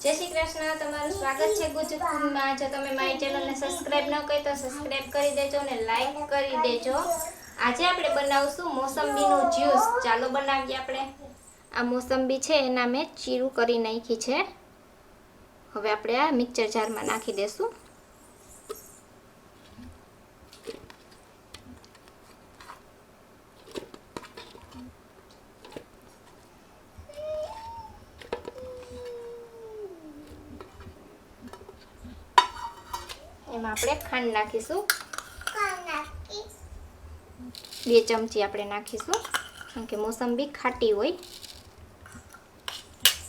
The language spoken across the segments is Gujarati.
જય શ્રી કૃષ્ણ, તમારું સ્વાગત છે ગુજરાતમાં। જો તમે મારી ચેનલને સબસ્ક્રાઇબ ન કરી તો સબસ્ક્રાઇબ કરી દેજો અને લાઈક કરી દેજો। આજે આપણે બનાવશું મોસંબીનું જ્યુસ। ચાલો બનાવીએ આપણે। આ મોસંબી છે એના મેં ચીરું કરી નાખી છે। હવે આપણે આ મિક્સર જારમાં નાખી દેશું। એમાં આપણે ખાંડ નાખીશું। 2 ચમચી આપણે નાખીશું, કેમ કે મોસંબી ખાટી હોય।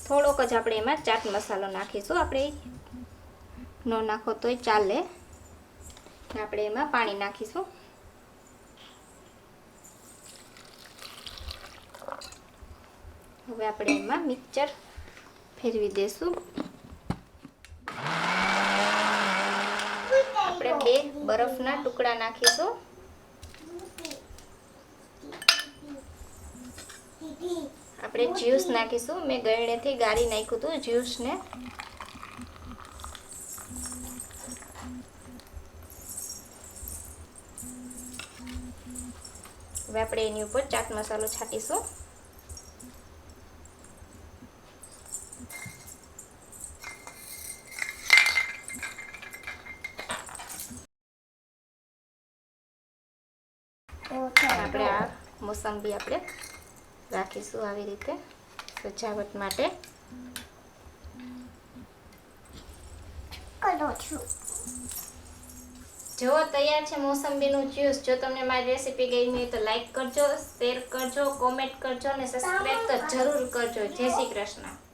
થોડોક જ આપણે એમાં ચાટ મસાલો નાખીશું। આપણે ન નાખો તોય ચાલે। આપણે એમાં પાણી નાખીશું। હવે આપણે એમાં મિક્સર ફેરવી દેશું। આપણે 2 બરફના ટુકડા નાખીશું। આપણે જ્યુસ નાખીશું। મેં ગળણીથી ગાળી નાખ્યું હતું જ્યુસને। હવે આપણે એની ઉપર ચાટ મસાલો છાંટીશું। આપણે આ મોસંબી આપણે રાખીશું આવી રીતે સજાવટ માટે। જો તૈયાર છે મોસંબીનું જ્યુસ। જો તમને મારી રેસીપી ગમી હોય તો લાઈક કરજો, શેર કરજો, કોમેન્ટ કરજો અને સબસ્ક્રાઇબ તો જરૂર કરજો। જય શ્રી કૃષ્ણ।